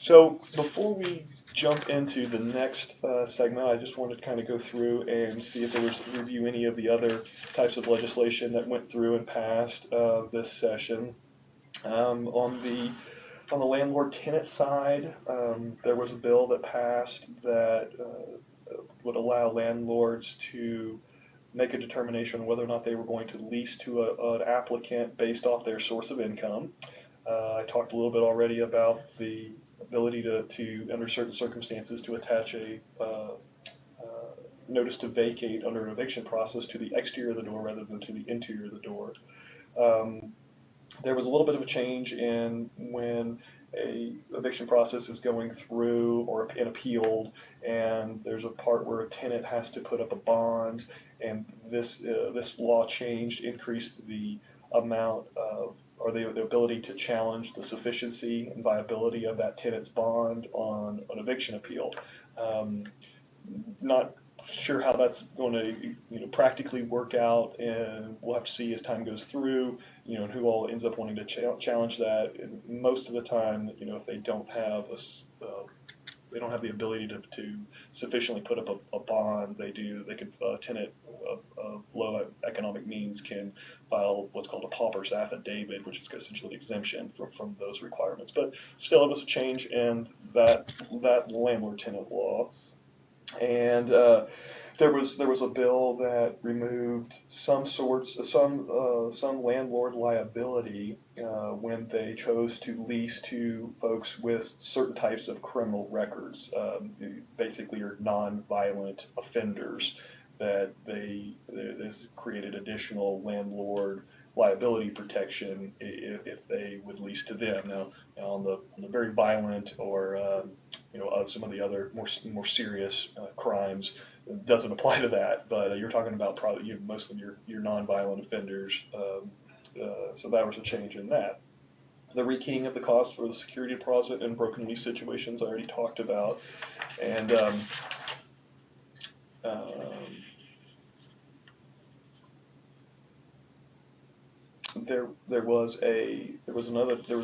So before we jump into the next segment, I just wanted to kind of go through and see if there was review any of the other types of legislation that went through and passed this session. On the landlord tenant side, there was a bill that passed that would allow landlords to make a determination on whether or not they were going to lease to an applicant based off their source of income. I talked a little bit already about the ability under certain circumstances, to attach a notice to vacate under an eviction process to the exterior of the door rather than to the interior of the door. Um, there was a little bit of a change in when a eviction process is going through or and appealed, and there's a part where a tenant has to put up a bond, and this law changed, increased the amount of or the ability to challenge the sufficiency and viability of that tenant's bond on an eviction appeal. Um, Not sure how that's going to practically work out, and we'll have to see as time goes through, and who all ends up wanting to challenge that. And most of the time, if they don't have the ability to sufficiently put up a bond. They could tenant of low economic means can file what's called a pauper's affidavit, which is essentially an exemption from those requirements. But still, it was a change in that landlord tenant law. And there was a bill that removed some landlord liability when they chose to lease to folks with certain types of criminal records, basically are non-violent offenders. That this created additional landlord liability protection if they would lease to them. Now on the very violent or some of the other more serious crimes, it doesn't apply to that. But you're talking about probably most of your nonviolent offenders. So that was a change in that. The rekeying of the cost for the security deposit and broken lease situations I already talked about, and there was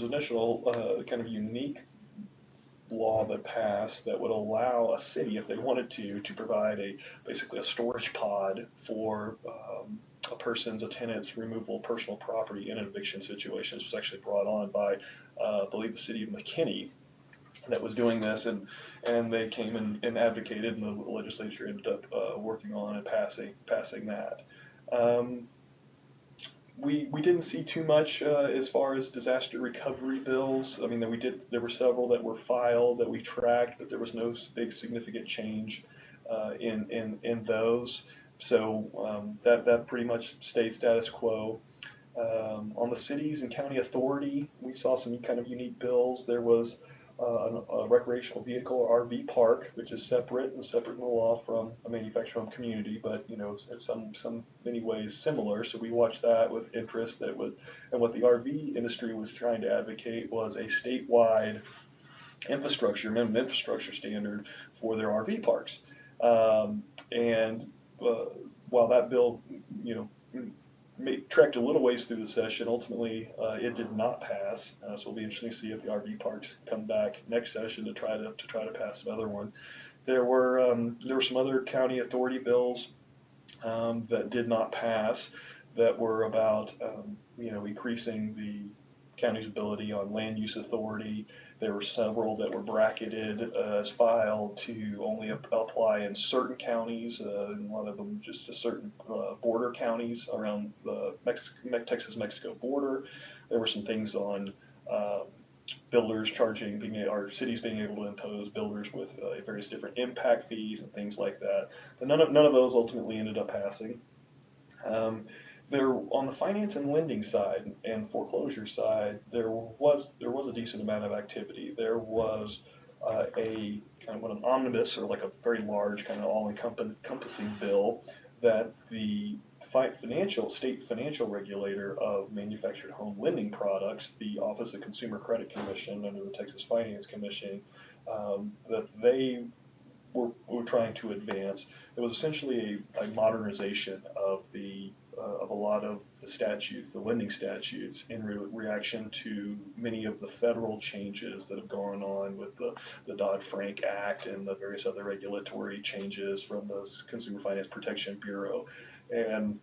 initial kind of unique law that passed that would allow a city, if they wanted to provide basically a storage pod for a tenant's removal of personal property in an eviction situation. This was actually brought on by, I believe, the city of McKinney that was doing this, and they came and advocated, and the legislature ended up working on and passing that. We didn't see too much as far as disaster recovery bills. I mean, there were several that were filed that we tracked, but there was no big significant change in those. So that pretty much stayed status quo. On the cities and county authority, we saw some kind of unique bills. There was a recreational vehicle or RV park, which is separate in the law from a manufactured home community, but in some many ways similar. So we watched that with interest. And what the RV industry was trying to advocate was a statewide minimum infrastructure standard for their RV parks. And while that bill, trekked a little ways through the session, ultimately it did not pass. So it'll be interesting to see if the RV parks come back next session to try to pass another one. There were some other county authority bills that did not pass, that were about increasing the county's ability on land use authority. There were several that were bracketed as filed to only apply in certain counties, and one of them just to certain border counties around the Texas-Mexico border. There were some things on builders or cities being able to impose builders with various different impact fees and things like that. But none of those ultimately ended up passing. On the finance and lending side and foreclosure side, there was a decent amount of activity. There was a kind of an omnibus, or like a very large kind of all-encompassing bill that the state financial regulator of manufactured home lending products, the Office of Consumer Credit Commission under the Texas Finance Commission, that they were trying to advance. It was essentially a modernization of the of a lot of the statutes, the lending statutes, in reaction to many of the federal changes that have gone on with the Dodd-Frank Act and the various other regulatory changes from the Consumer Finance Protection Bureau. And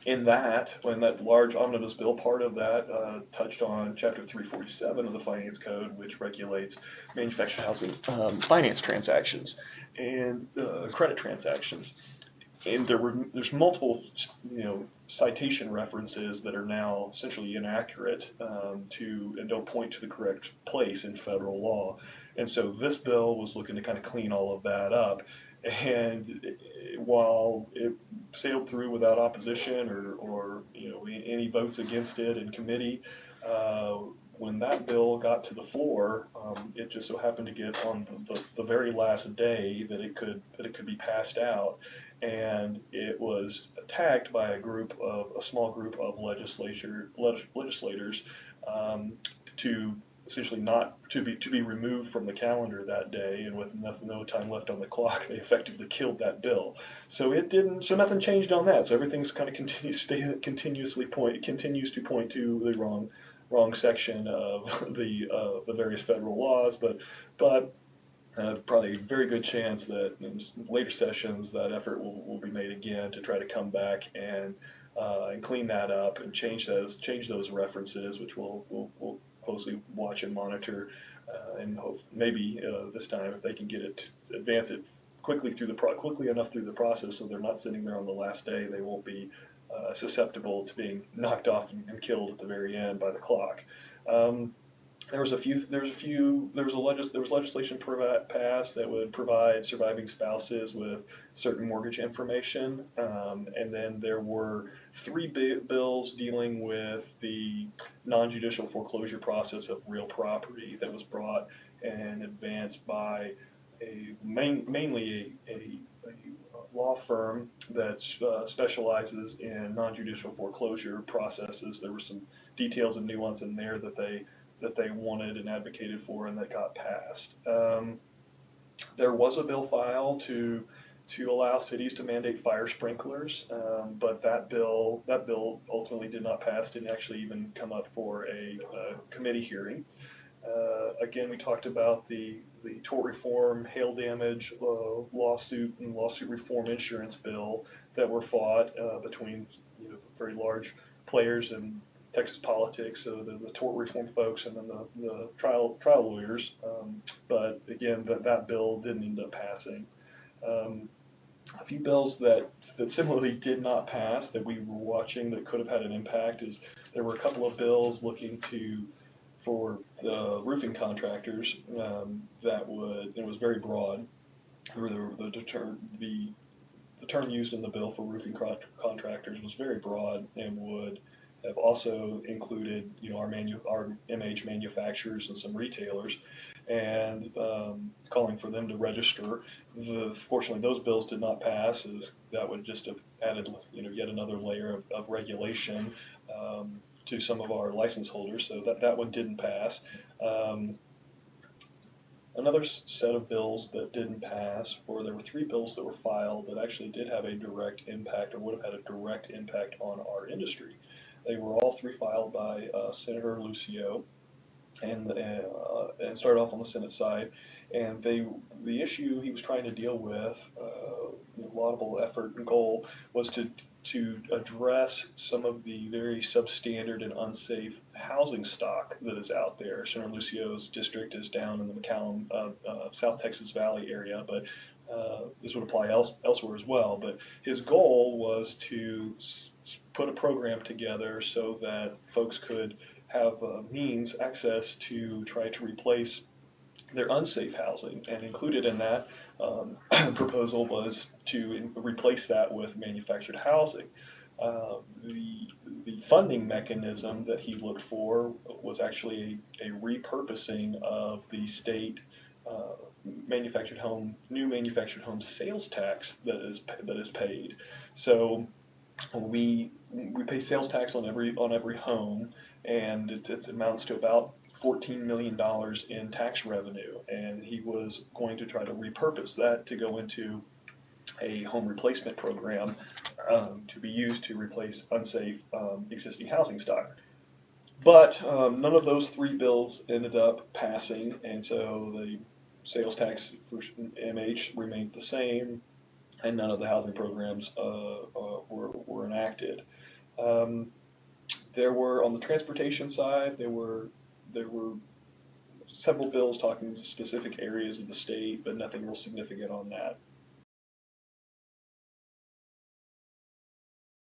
in that, when that large omnibus bill, part of that touched on Chapter 347 of the Finance Code, which regulates manufactured housing finance transactions and credit transactions. And there's multiple, citation references that are now essentially inaccurate and don't point to the correct place in federal law. And so this bill was looking to kind of clean all of that up. And while it sailed through without opposition or any votes against it in committee, when that bill got to the floor, it just so happened to get on the very last day that it could be passed out, and it was attacked by a small group of legislators to essentially not to be removed from the calendar that day, and with no time left on the clock, they effectively killed that bill. So nothing changed on that. So everything's kind of continues to point to the wrong section of the various federal laws, but probably a very good chance that in later sessions that effort will be made again to try to come back and clean that up and change those references, which we'll closely watch and monitor, and hope maybe this time if they can advance it quickly enough through the process so they're not sitting there on the last day, they won't be susceptible to being knocked off and killed at the very end by the clock. There was legislation passed that would provide surviving spouses with certain mortgage information, and then there were 3 bills dealing with the non-judicial foreclosure process of real property that was brought and advanced by mainly a law firm that specializes in non-judicial foreclosure processes. There were some details and nuance in there that they wanted and advocated for, and that got passed. There was a bill filed to allow cities to mandate fire sprinklers, but that bill ultimately did not pass, didn't actually even come up for a committee hearing. Again, we talked about the tort reform, hail damage lawsuit and lawsuit reform insurance bill that were fought between very large players in Texas politics, so the tort reform folks and then the trial lawyers. But again, that bill didn't end up passing. A few bills that similarly did not pass that we were watching that could have had an impact is there were a couple of bills looking for the roofing contractors it was very broad. The term used in the bill for roofing contractors was very broad and would have also included our MH manufacturers and some retailers, and calling for them to register. Fortunately, those bills did not pass, as that would just have added yet another layer of regulation to some of our license holders. So that one didn't pass. Another set of bills that didn't pass, there were 3 bills that were filed that actually did have a direct impact, or would have had a direct impact on our industry. They were all 3 filed by Senator Lucio, and started off on the Senate side. And the issue he was trying to deal with, laudable effort and goal, was to address some of the very substandard and unsafe housing stock that is out there. Senator Lucio's district is down in the McAllen, South Texas Valley area, but this would apply elsewhere as well. But his goal was to put a program together so that folks could have access to try to replace their unsafe housing, and included in that proposal was to replace that with manufactured housing. The funding mechanism that he looked for was actually a repurposing of the state new manufactured home sales tax that is paid. So we pay sales tax on every home, and it amounts to about $14 million in tax revenue, and he was going to try to repurpose that to go into a home replacement program to be used to replace unsafe existing housing stock. But none of those three bills ended up passing, and so the sales tax for MH remains the same, and none of the housing programs were enacted. Um, there were on the transportation side, there were several bills talking specific areas of the state, but nothing real significant on that.